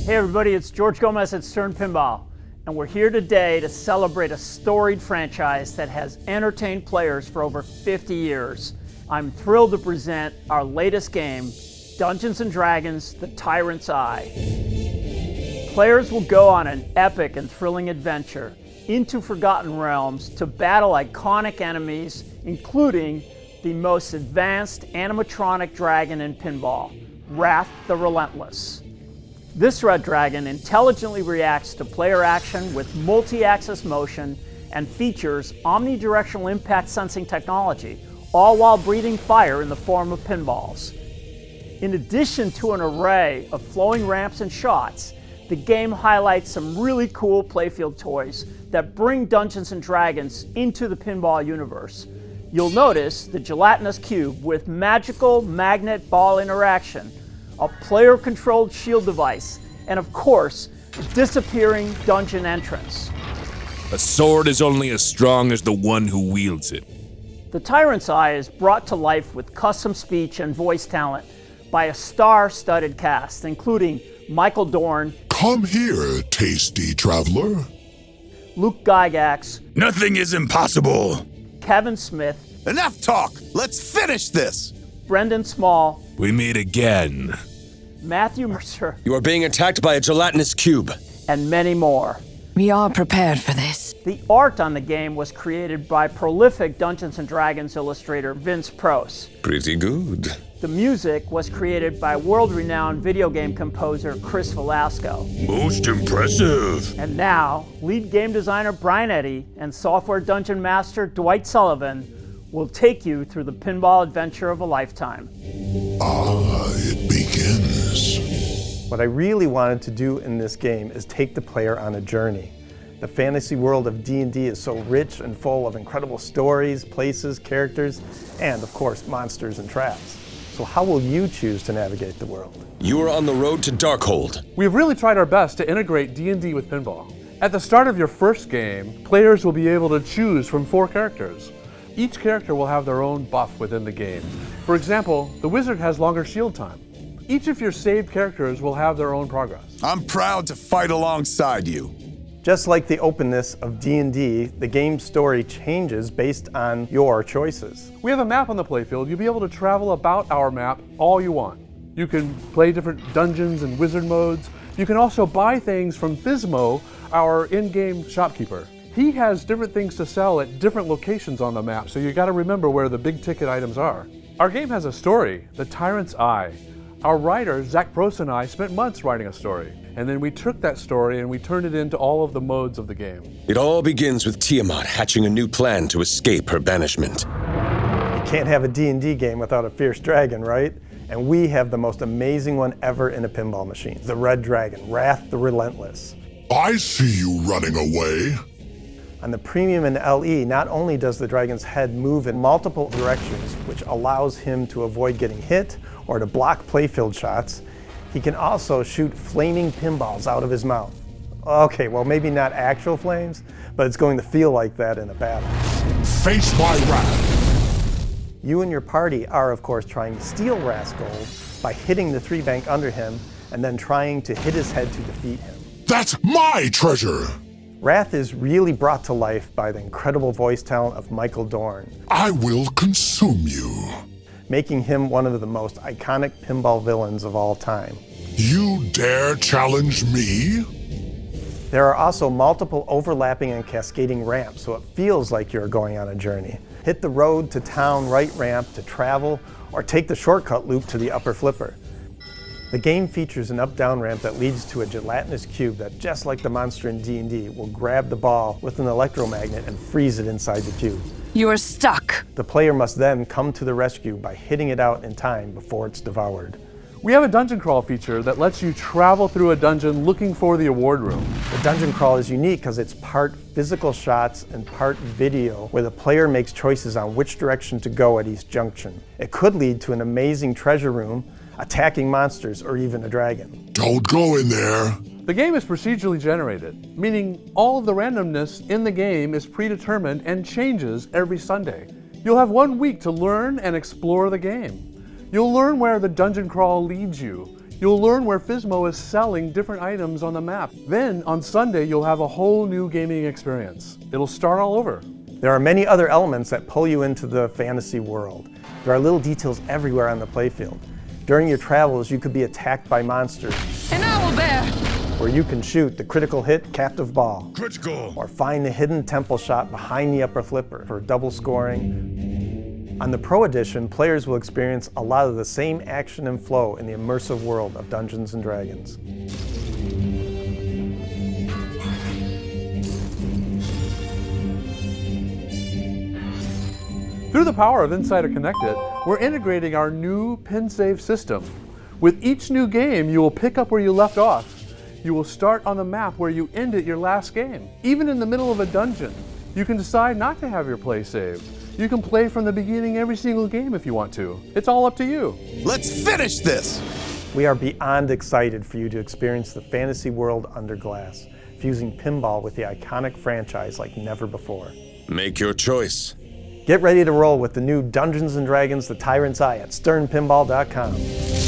Hey everybody, it's George Gomez at Stern Pinball, and we're here today to celebrate a storied franchise that has entertained players for over 50 years. I'm thrilled to present our latest game, Dungeons & Dragons: The Tyrant's Eye. Players will go on an epic and thrilling adventure into forgotten realms to battle iconic enemies, including the most advanced animatronic dragon in pinball, Rath the Relentless. This red dragon intelligently reacts to player action with multi-axis motion and features omnidirectional impact sensing technology, all while breathing fire in the form of pinballs. In addition to an array of flowing ramps and shots, the game highlights some really cool playfield toys that bring Dungeons & Dragons into the pinball universe. You'll notice the gelatinous cube with magical magnet ball interaction, a player-controlled shield device, and of course, disappearing dungeon entrance. A sword is only as strong as the one who wields it. The Tyrant's Eye is brought to life with custom speech and voice talent by a star-studded cast, including Michael Dorn, "Come here, tasty traveler." Luke Gygax, Nothing is impossible. Kevin Smith, Enough talk! Let's finish this! Brendan Small, We meet again. Matthew Mercer, You are being attacked by a gelatinous cube. and many more. We are prepared for this. The art on the game was created by prolific Dungeons & Dragons illustrator Vince Pross. Pretty good. The music was created by world-renowned video game composer Chris Velasco. Most impressive. And now, lead game designer Brian Eddy and software dungeon master Dwight Sullivan will take you through the pinball adventure of a lifetime. It begins. What I really wanted to do in this game is take the player on a journey. The fantasy world of D&D is so rich and full of incredible stories, places, characters, and of course, monsters and traps. So how will you choose to navigate the world? You are on the road to Darkhold. We've really tried our best to integrate D&D with pinball. At the start of your first game, players will be able to choose from 4 characters. Each character will have their own buff within the game. For example, the wizard has longer shield time. Each of your saved characters will have their own progress. I'm proud to fight alongside you. Just like the openness of D&D, the game's story changes based on your choices. We have a map on the playfield. You'll be able to travel about our map all you want. You can play different dungeons and wizard modes. You can also buy things from Thismo, our in-game shopkeeper. He has different things to sell at different locations on the map, so you gotta remember where the big ticket items are. Our game has a story, The Tyrant's Eye. Our writer, Zach Prost, and I spent months writing a story, and then we took that story and we turned it into all of the modes of the game. It all begins with Tiamat hatching a new plan to escape her banishment. You can't have a D&D game without a fierce dragon, right? And we have the most amazing one ever in a pinball machine, the red dragon, Rath the Relentless. I see you running away. On the Premium and LE, not only does the dragon's head move in multiple directions, which allows him to avoid getting hit or to block playfield shots, he can also shoot flaming pinballs out of his mouth. Okay, well maybe not actual flames, but it's going to feel like that in a battle. Face my wrath. You and your party are, of course, trying to steal Rath's gold by hitting the 3-bank under him and then trying to hit his head to defeat him. That's my treasure. Rath is really brought to life by the incredible voice talent of Michael Dorn, I will consume you. making him one of the most iconic pinball villains of all time. You dare challenge me? There are also multiple overlapping and cascading ramps, so it feels like you're going on a journey. Hit the road to town right ramp to travel, or take the shortcut loop to the upper flipper. The game features an up-down ramp that leads to a gelatinous cube that, just like the monster in D&D, will grab the ball with an electromagnet and freeze it inside the cube. You are stuck. The player must then come to the rescue by hitting it out in time before it's devoured. We have a dungeon crawl feature that lets you travel through a dungeon looking for the award room. The dungeon crawl is unique because it's part physical shots and part video, where the player makes choices on which direction to go at each junction. It could lead to an amazing treasure room, attacking monsters, or even a dragon. Don't go in there. The game is procedurally generated, meaning all of the randomness in the game is predetermined and changes every Sunday. You'll have 1 week to learn and explore the game. You'll learn where the dungeon crawl leads you. You'll learn where Physmo is selling different items on the map. Then, on Sunday, you'll have a whole new gaming experience. It'll start all over. There are many other elements that pull you into the fantasy world. There are little details everywhere on the playfield. During your travels, you could be attacked by monsters. An owl bear! Where you can shoot the critical hit captive ball. Critical. Or find the hidden temple shot behind the upper flipper for double scoring. On the Pro Edition, players will experience a lot of the same action and flow in the immersive world of Dungeons & Dragons. Through the power of Insider Connected, we're integrating our new pin save system. With each new game, you will pick up where you left off. You will start on the map where you ended your last game. Even in the middle of a dungeon, you can decide not to have your play saved. You can play from the beginning every single game if you want to. It's all up to you. Let's finish this! We are beyond excited for you to experience the fantasy world under glass, fusing pinball with the iconic franchise like never before. Make your choice. Get ready to roll with the new Dungeons & Dragons: The Tyrant's Eye at sternpinball.com.